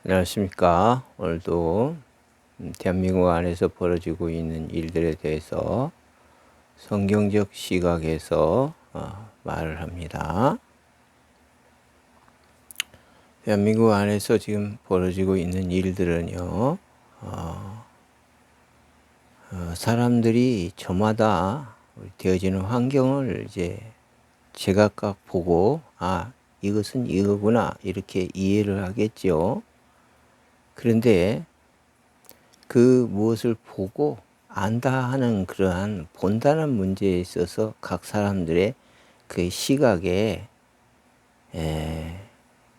안녕하십니까. 오늘도 대한민국 안에서 벌어지고 있는 일들에 대해서 성경적 시각에서 말을 합니다. 대한민국 안에서 지금 벌어지고 있는 일들은요, 사람들이 저마다 되어지는 환경을 이제 제각각 보고, 이것은 이거구나, 이렇게 이해를 하겠죠. 그런데 그 무엇을 보고 안다 하는 그러한 본다는 문제에 있어서 각 사람들의 그 시각에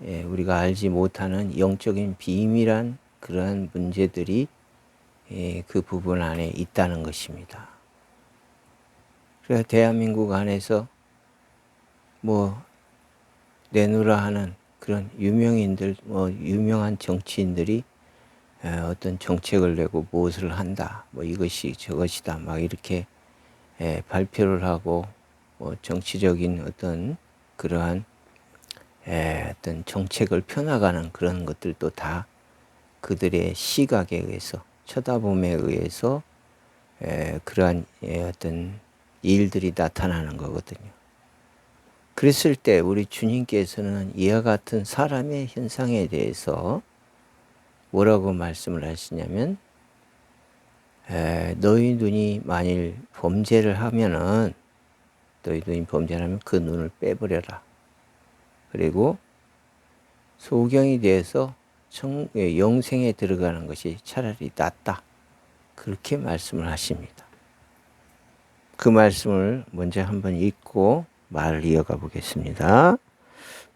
우리가 알지 못하는 영적인 비밀한 그러한 문제들이 그 부분 안에 있다는 것입니다. 그래서 대한민국 안에서 뭐 내놓으라 하는 그런 유명인들, 유명한 정치인들이 어떤 정책을 내고 무엇을 한다, 이것이 저것이다, 막 이렇게 발표를 하고, 정치적인 어떤 그러한 어떤 정책을 펴나가는 그런 것들도 다 그들의 시각에 의해서, 쳐다봄에 의해서 그러한 어떤 일들이 나타나는 거거든요. 그랬을 때 우리 주님께서는 이와 같은 사람의 현상에 대해서 뭐라고 말씀을 하시냐면, 너희 눈이 만일 범죄를 하면은, 너희 눈이 범죄를 하면 그 눈을 빼버려라. 그리고 소경이 되어서 영생에 들어가는 것이 차라리 낫다. 그렇게 말씀을 하십니다. 그 말씀을 먼저 한번 읽고 말을 이어가 보겠습니다.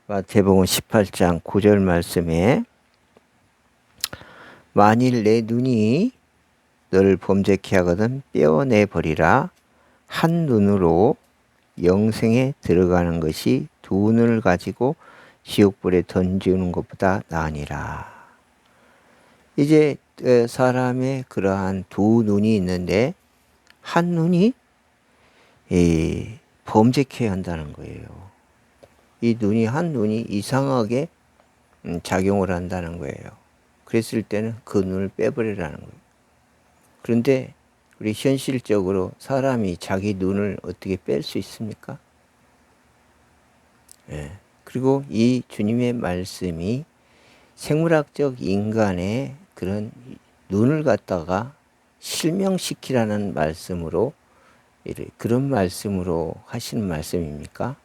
마태복음 18장 9절 말씀에, 만일 내 눈이 너를 범죄케 하거든 떼어내 버리라. 한 눈으로 영생에 들어가는 것이 두 눈을 가지고 지옥불에 던지는 것보다 나으니라. 이제 사람의 그러한 두 눈이 있는데 한 눈이 범죄케 한다는 거예요. 이 눈이 한 눈이 이상하게 작용을 한다는 거예요. 그랬을 때는 그 눈을 빼버리라는 거예요. 그런데 우리 현실적으로 사람이 자기 눈을 어떻게 뺄 수 있습니까? 그리고 이 주님의 말씀이 생물학적 인간의 그런 눈을 갖다가 실명시키라는 말씀으로, 그런 말씀으로 하시는 말씀입니까?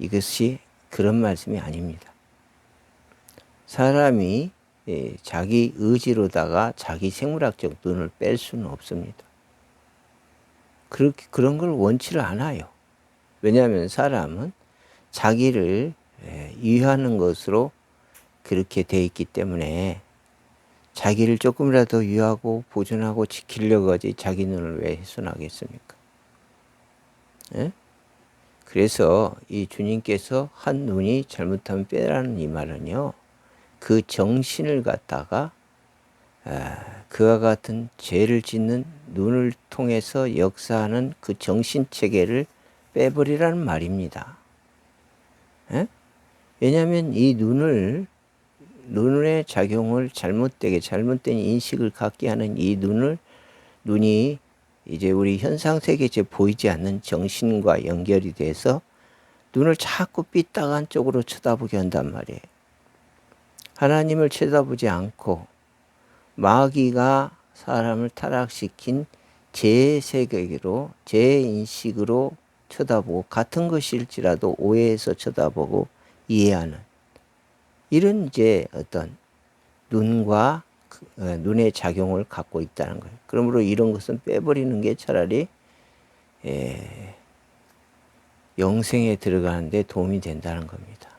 이것이 그런 말씀이 아닙니다. 사람이 자기 의지로다가 자기 생물학적 눈을 뺄 수는 없습니다. 그런 걸 원치를 않아요. 왜냐하면 사람은 자기를 위하는 것으로 그렇게 돼 있기 때문에, 자기를 조금이라도 위하고 보존하고 지키려고 하지 자기 눈을 왜 훼손하겠습니까? 그래서 이 주님께서 한 눈이 잘못하면 빼라는 이 말은요, 그 정신을 갖다가 그와 같은 죄를 짓는 눈을 통해서 역사하는 그 정신체계를 빼버리라는 말입니다. 왜냐하면 이 눈의 작용을 잘못된 인식을 갖게 하는 이 눈이 이제 우리 현상세계에 보이지 않는 정신과 연결이 돼서 눈을 자꾸 삐딱한 쪽으로 쳐다보게 한단 말이에요. 하나님을 쳐다보지 않고 마귀가 사람을 타락시킨 제 세계로, 제 인식으로 쳐다보고, 같은 것일지라도 오해해서 쳐다보고 이해하는, 이런 이제 어떤 눈과 눈의 작용을 갖고 있다는 거예요. 그러므로 이런 것은 빼버리는 게 차라리 영생에 들어가는 데 도움이 된다는 겁니다.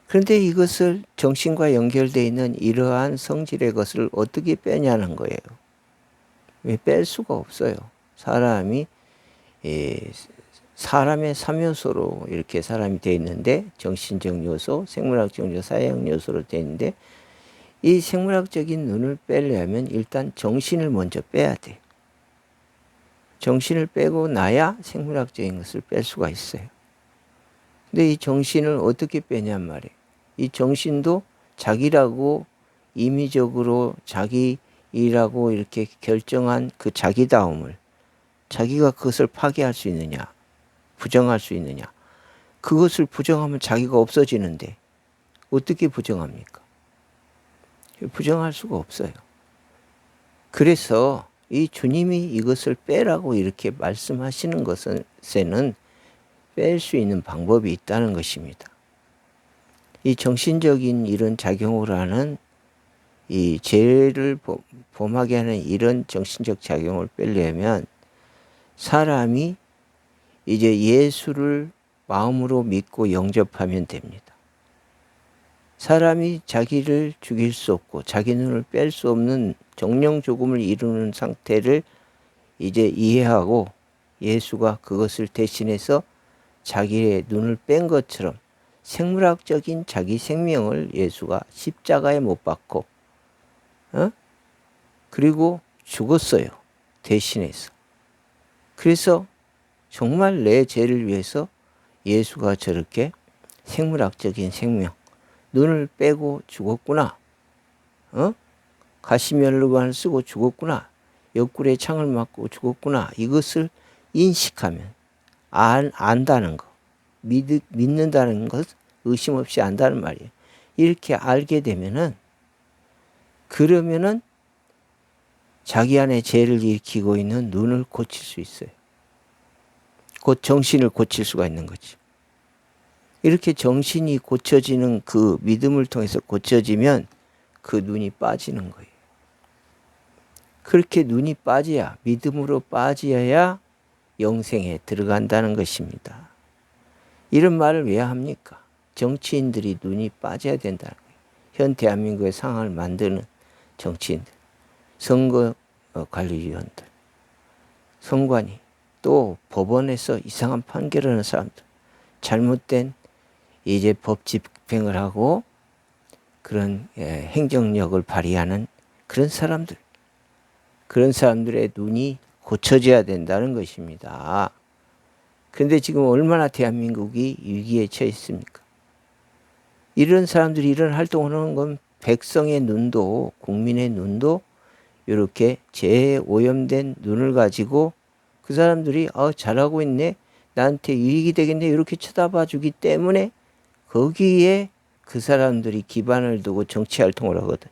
그런데 이것을 정신과 연결되어 있는 이러한 성질의 것을 어떻게 빼냐는 거예요. 왜 뺄 수가 없어요. 사람이 사람의 3요소로 이렇게 사람이 되어 있는데, 정신적 요소, 생물학적 요소, 사회학 요소로 되어 있는데, 이 생물학적인 눈을 빼려면 일단 정신을 먼저 빼야 돼요. 정신을 빼고 나야 생물학적인 것을 뺄 수가 있어요. 근데 이 정신을 어떻게 빼냔 말이에요. 이 정신도 자기라고 임의적으로 자기라고 이렇게 결정한 그 자기다움을 자기가 그것을 파괴할 수 있느냐, 부정할 수 있느냐. 그것을 부정하면 자기가 없어지는데 어떻게 부정합니까? 부정할 수가 없어요. 그래서 이 주님이 이것을 빼라고 이렇게 말씀하시는 것에는 뺄 수 있는 방법이 있다는 것입니다. 이 정신적인 이런 작용을 하는 이 죄를 범하게 하는 이런 정신적 작용을 빼려면 사람이 이제 예수를 마음으로 믿고 영접하면 됩니다. 사람이 자기를 죽일 수 없고 자기 눈을 뺄 수 없는 정령 죽음을 이루는 상태를 이제 이해하고 예수가 그것을 대신해서 자기의 눈을 뺀 것처럼 생물학적인 자기 생명을 예수가 십자가에 못 박고 그리고 죽었어요. 대신해서. 그래서 정말 내 죄를 위해서 예수가 저렇게 생물학적인 생명, 눈을 빼고 죽었구나. 가시면류관을 쓰고 죽었구나. 옆구리에 창을 맞고 죽었구나. 이것을 인식하면 안다는 거. 믿는다는 것 의심 없이 안다는 말이에요. 이렇게 알게 되면은 그러면은 자기 안에 죄를 일으키고 있는 눈을 고칠 수 있어요. 곧 정신을 고칠 수가 있는 거지. 이렇게 정신이 고쳐지는 그 믿음을 통해서 고쳐지면 그 눈이 빠지는 거예요. 그렇게 눈이 빠져야, 믿음으로 빠져야 영생에 들어간다는 것입니다. 이런 말을 왜 합니까? 정치인들이 눈이 빠져야 된다는 거예요. 현 대한민국의 상황을 만드는 정치인들, 선거 관리위원들, 선관위, 또 법원에서 이상한 판결을 하는 사람들, 잘못된 이제 법 집행을 하고 그런 행정력을 발휘하는 그런 사람들, 그런 사람들의 눈이 고쳐져야 된다는 것입니다. 그런데 지금 얼마나 대한민국이 위기에 처해 있습니까? 이런 사람들이 이런 활동을 하는 건 백성의 눈도, 국민의 눈도 이렇게 죄에 오염된 눈을 가지고 그 사람들이 잘하고 있네, 나한테 유익이 되겠네 이렇게 쳐다봐 주기 때문에 거기에 그 사람들이 기반을 두고 정치 활동을 하거든.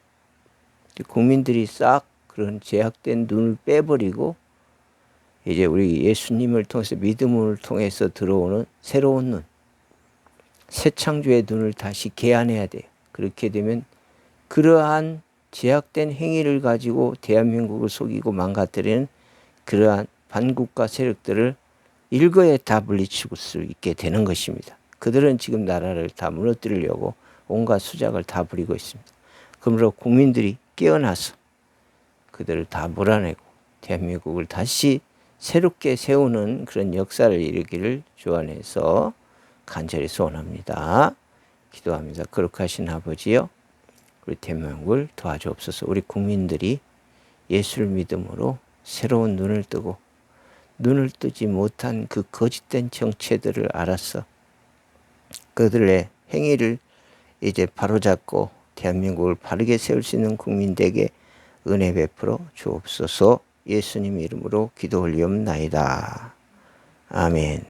국민들이 싹 그런 제약된 눈을 빼버리고 이제 우리 예수님을 통해서 믿음을 통해서 들어오는 새로운 눈, 새 창조의 눈을 다시 개안해야 돼요. 그렇게 되면 그러한 제약된 행위를 가지고 대한민국을 속이고 망가뜨리는 그러한 반국가 세력들을 일거에 다 물리칠 수 있게 되는 것입니다. 그들은 지금 나라를 다 무너뜨리려고 온갖 수작을 다 부리고 있습니다. 그러므로 국민들이 깨어나서 그들을 다 몰아내고 대한민국을 다시 새롭게 세우는 그런 역사를 일으키기를 주 안에서 간절히 소원합니다. 기도합니다. 거룩하신 하신 아버지요, 우리 대한민국을 도와주옵소서. 우리 국민들이 예수를 믿음으로 새로운 눈을 뜨고 눈을 뜨지 못한 그 거짓된 정체들을 알아서 그들의 행위를 이제 바로잡고 대한민국을 바르게 세울 수 있는 국민들에게 은혜 베풀어 주옵소서. 예수님 이름으로 기도 올리옵나이다. 아멘.